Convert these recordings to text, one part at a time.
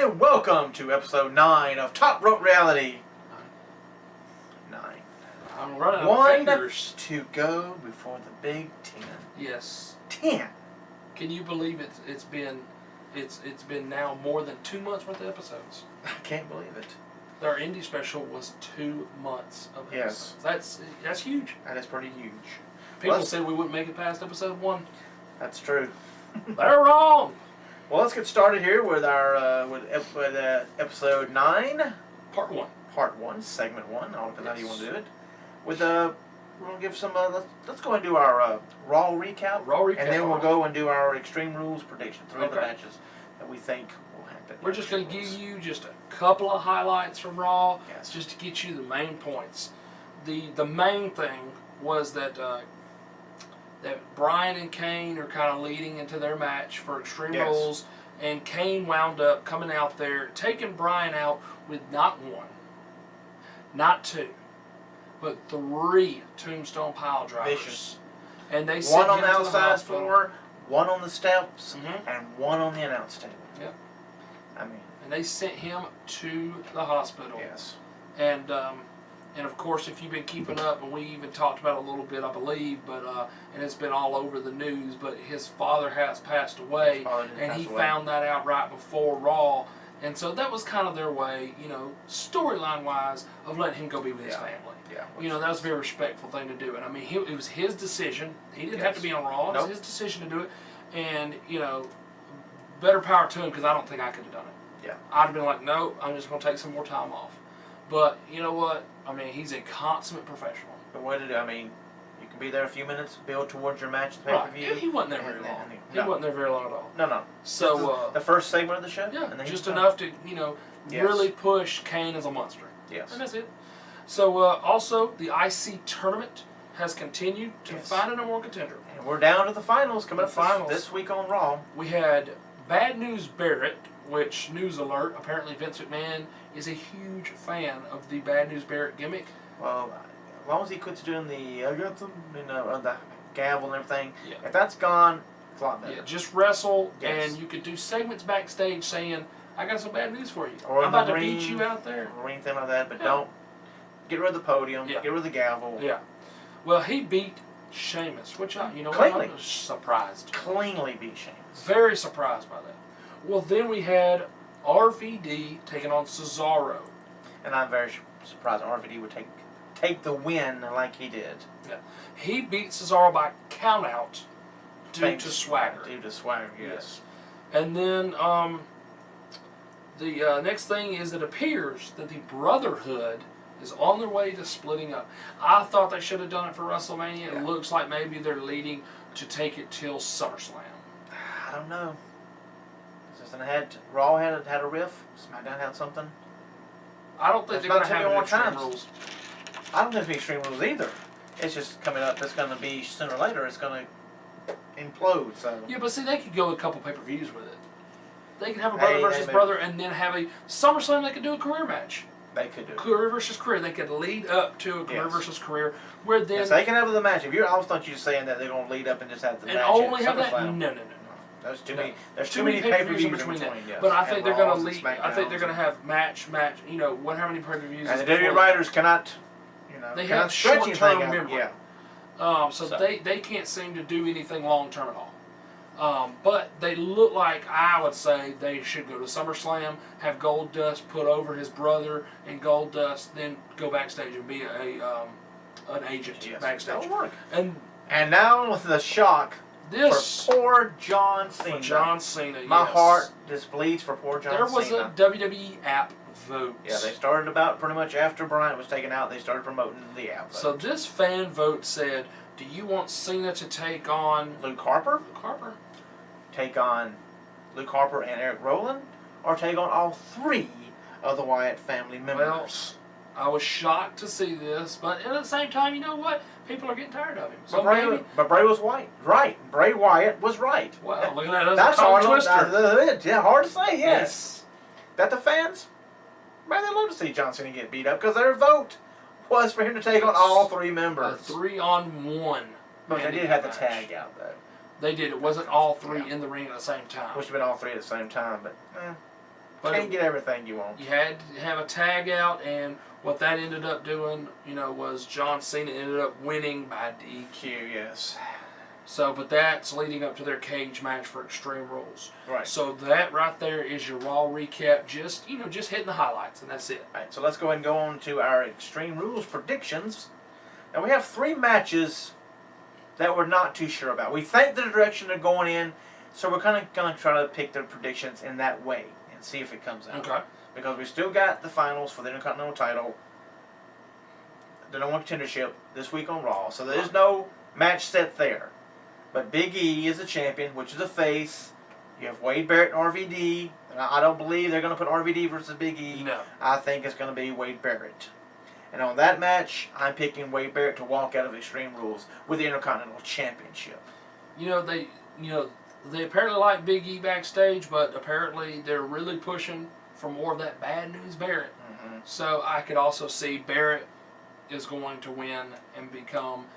And welcome to episode 9 of Top Rope Reality. 9. I'm running out of One fingers. to go before the Big 10. Yes. 10. Can you believe it's been now more than 2 months worth of episodes? I can't believe it. Our indie special was 2 months of Yes. episodes. That's huge. That is pretty huge. People Well, said we wouldn't make it past episode 1. That's true. They're wrong. Well, let's get started here with our episode 9, Part 1. part 1, segment 1. I don't know how you want to Yes. do it. With we're gonna give some. Let's go and do our Raw recap. Raw recap. And then we'll go and do our Extreme Rules prediction. 3 of the Okay. matches that we think will happen. We're just going to give you just a couple of highlights from Raw, Yes. just to get you the main points. The main thing was that Bryan and Kane are kind of leading into their match for Extreme Yes. Rules, and Kane wound up coming out there, taking Bryan out with not 1, not 2, but 3 tombstone pile drivers. Vicious. And they One sent on him the to outside hospital. floor, one on the steps, Mhm. and one on the announce table. Yep. I mean, And they sent him to the hospital. yes. And of course, if you've been keeping up, and we even talked about it a little bit, I believe, but and it's been all over the news. But his father has passed away, His father did and pass he away. found that out right before Raw, and so that was kind of their way, storyline wise, of letting him go be with his family. Yeah. That was a very respectful thing to do, and I mean, it was his decision. He didn't have to be on Raw. It was Nope. his decision to do it, and better power to him, because I don't think I could have done it. Yeah. I'd have been like, no, I'm just going to take some more time off. But you know what? I mean, he's a consummate professional. But what did I mean? You can be there a few minutes, build towards your match, the Right. pay-per-view. He wasn't there very and- long. and- He no. wasn't there very long at all. No. So, the first segment of the show? yeah, And then just he's enough to, Yes. really push Kane as a monster. Yes. And that's it. So, also, the IC tournament has continued to Yes. find a number 1 contender. And we're down to the finals coming The up finals. this week on Raw. We had Bad News Barrett, which, news alert, apparently Vince McMahon is a huge fan of the Bad News Barrett gimmick. Well, as long as he quits doing the the gavel and everything, Yeah. if that's gone, it's a lot better. Yeah, just wrestle, Yes. and you could do segments backstage saying, I got some bad news for you. Or I'm in the about to ring, beat you out there. Ring thing like that, but Yeah. don't get rid of the podium, Yeah. get rid of the gavel. Yeah. Well, he beat Sheamus, which Cleanly. I was surprised. Cleanly beat Sheamus. Very surprised by that. Well, then we had RVD taking on Cesaro. And I'm very surprised RVD would take the win like he did. Yeah. He beat Cesaro by countout due Thanks. to swagger. Due to swagger, yes. And then the next thing is it appears that the Brotherhood is on their way to splitting up. I thought they should have done it for WrestleMania. Yeah. It looks like maybe they're leading to take it till SummerSlam. I don't know. Raw had a riff. SmackDown had something. I don't think That's they're going not to have too many an more Extreme times. Rules. I don't think it's be Extreme Rules either. It's just coming up. It's going to be sooner or later. It's going to implode. So Yeah, but see, they could go a couple pay-per-views with it. They could have a Hey, brother they versus may- brother, and then have a SummerSlam. They could do a career match, they could do it. career versus career. They could lead up to a career Yes. versus career, where then Yes, they can have the match. If you're, I always thought you were saying that they're going to lead up and just have the and match. only at have that. No, SummerSlam. no, no. There's too No. many. There's Too too many many pay-per-views pay-per-views in between. Yes. But I And think they're going Raws to and lead. I think they're SmackDowns going to have match. What? How many pay-per-views? And is the WWE before- writers cannot. They cannot have stretch short-term anything out. memory. Yeah. So So- they can't seem to do anything long-term at all. But they look like, I would say, they should go to SummerSlam, have Goldust put over his brother, and Goldust then go backstage and be an agent Yes, backstage. that'll work. And now with the shock this for poor John Cena. for John Cena, My yes. heart just bleeds for poor John There was Cena. a WWE app vote. Yeah, they started about pretty much after Bryant was taken out. They started promoting the app. So this fan vote said, do you want Cena to take on Luke Harper, Harper? take on Luke Harper and Eric Rowan, or take on all 3 of the Wyatt family members. I was shocked to see this, but at the same time, you know what? People are getting tired of him. So maybe, But Bray was right. Bray Wyatt was right. well, look at that. That's That's a hard. tongue twister. Yeah, hard to say. Yes. That the fans, man, they love to see John Cena get beat up because their vote was for him to take on all 3 A members. 3-on-1. But they did have the tag out though. They did. It wasn't all 3 Yeah. in the ring at the same time. Wish it had been all 3 at the same time, but But Can't get everything you want. you had to have a tag out, and what that ended up doing, was John Cena ended up winning by DQ. Yes. So, but that's leading up to their cage match for Extreme Rules. Right. So that right there is your Raw recap. Just hitting the highlights, and that's it. All right, so let's go ahead and go on to our Extreme Rules predictions. Now we have 3 matches that we're not too sure about. We think the direction they're going in, so we're kind of going to try to pick their predictions in that way and see if it comes out. Okay. Because we still got the finals for the Intercontinental title, the number 1 contendership this week on Raw, so there's no match set there. But Big E is a champion, which is a face. You have Wade Barrett and RVD. And I don't believe they're going to put RVD versus Big E. No. I think it's going to be Wade Barrett. And on that match, I'm picking Wade Barrett to walk out of Extreme Rules with the Intercontinental Championship. They apparently like Big E backstage, but apparently they're really pushing for more of that bad news Barrett. Mm-hmm. So I could also see Barrett is going to win and become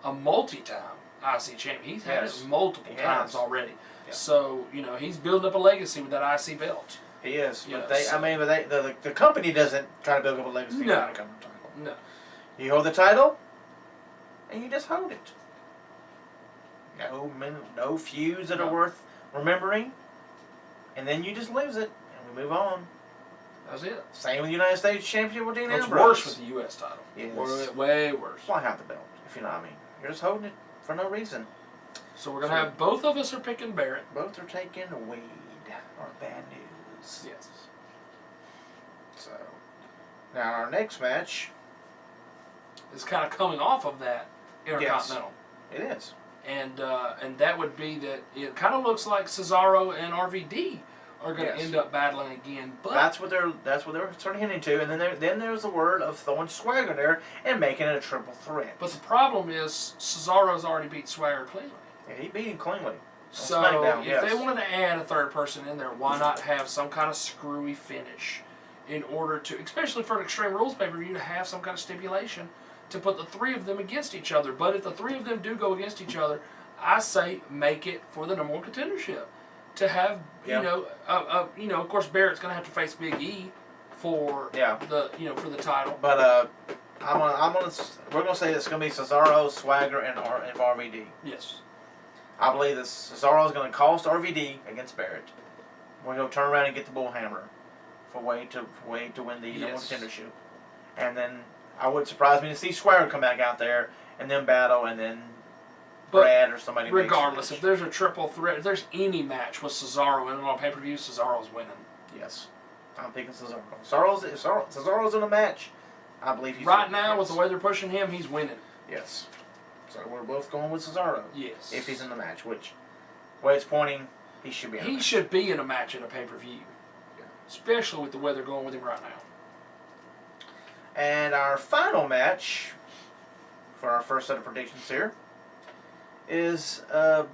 a multi-time IC champion. He's had Yes. it multiple He times has. already. Yeah. So, he's building up a legacy with that IC belt. He is. But Yes. the company doesn't try to build up a legacy. No. When it comes to title. No. You hold the title, and you just hold it. No feuds that are No. worth remembering, and then you just lose it, and we move on. That's it. Same with the United States Championship with Dean It's Ambrose. worse with the U.S. title. Yes. Way worse. Why have the belt, if you know what I mean? You're just holding it for no reason. So we're going to have both of us are picking Barrett. Both are taking Wade, or bad news. Yes. So, now our next match, It's kind of coming off of that Intercontinental. it is. And that would be that it kind of looks like Cesaro and RVD are going to Yes. end up battling again. But That's what they're sort of hinting to, and then there's the word of throwing Swagger there and making it a triple threat. the problem is Cesaro's already beat Swagger cleanly. Yeah, he beat him cleanly. So SmackDown, if yes. they wanted to add a third person in there, why not have some kind of screwy finish in order to, especially for an Extreme Rules pay-per-view, to have some kind of stipulation to put the 3 of them against each other. But if the 3 of them do go against each other, I say make it for the number 1 contendership. To have, of course Barrett's going to have to face Big E for for the title. But we're gonna say it's gonna be Cesaro, Swagger, and RVD. Yes. I believe that Cesaro's gonna cost RVD against Barrett, where he'll turn around and get the bullhammer for Wade to win the number 1 contendership, and then I wouldn't surprise me to see Swagger come back out there and then battle, and then Brad or somebody. Regardless, makes if there's a triple threat, if there's any match with Cesaro in it on pay-per-view, Cesaro's winning. Yes, I'm picking Cesaro. Cesaro's in a match. I believe he's Right now, with the way they're pushing him, he's winning. Yes. So we're both going with Cesaro. Yes. If he's in the match, which, way it's pointing, he should be in a He match. should be in a match at a pay-per-view. Yeah. Especially with the way they're going with him right now. And our final match, for our first set of predictions here, is the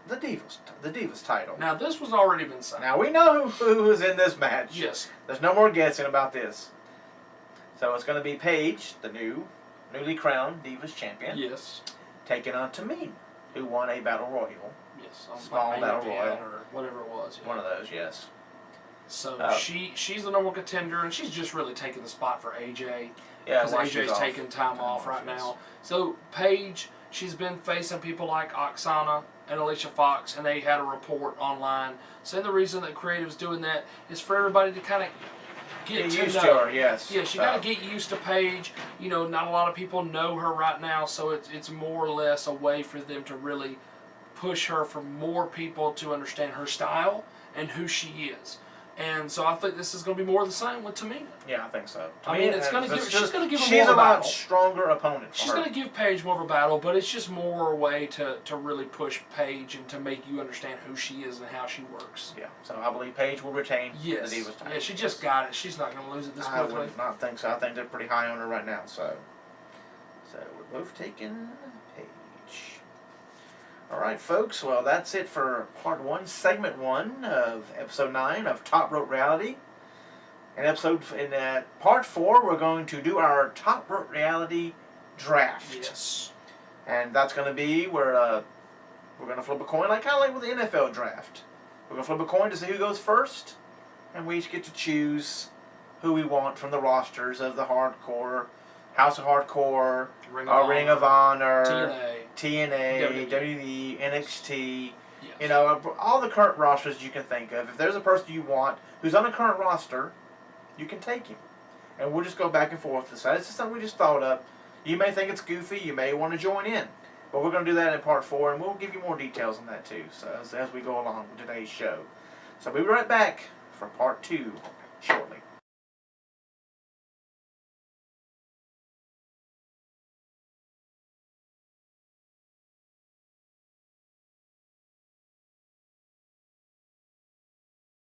Divas title. Now, this was already been signed. Now we know who is in this match. Yes. There's no more guessing about this. So it's going to be Paige, the newly crowned Divas champion, Yes. taking on Tamina, who won a battle royal. Yes. Small Main battle Event royal. or whatever it was. Yeah. One of those, yes. So she's the number 1 contender, and she's just really taking the spot for AJ. Yeah, Because while she's AJ's off. taking time off right yes. now. So Paige, she's been facing people like Oksana and Alicia Fox, and they had a report online saying the reason that Creative's doing that is for everybody to kind of get to used know to her, yes. Yeah, she got to get used to Paige. Not a lot of people know her right now, so it's more or less a way for them to really push her for more people to understand her style and who she is. And so I think this is going to be more of the same with Tamina. Yeah, I think so. I mean, she's going to give her She's more of a a lot battle. stronger opponent. She's going to give Paige more of a battle, but it's just more a way to really push Paige and to make you understand who she is and how she works. Yeah, so I believe Paige will retain Yes. the Divas title. Yeah, she just got it. She's not going to lose it this I quickly. would not think so. I think they're pretty high on her right now. So we're both taking Paige. All right, folks. Well, that's it for part 1, segment 1 of episode 9 of Top Rope Reality. In part 4, we're going to do our Top Rope Reality draft. Yes. And that's going to be where we're going to flip a coin, kind of like with the NFL draft. We're going to flip a coin to see who goes first, and we each get to choose who we want from the rosters of the Hardcore, House of Hardcore, Ring of Honor, TNA, WWE, NXT. Yes. You know, all the current rosters you can think of. If there's a person you want who's on a current roster, you can take him. And we'll just go back and forth. This is something we just thought up. You may think it's goofy. You may want to join in. But we're going to do that in part 4, and we'll give you more details on that too. So as we go along with today's show. So we'll be right back for part 2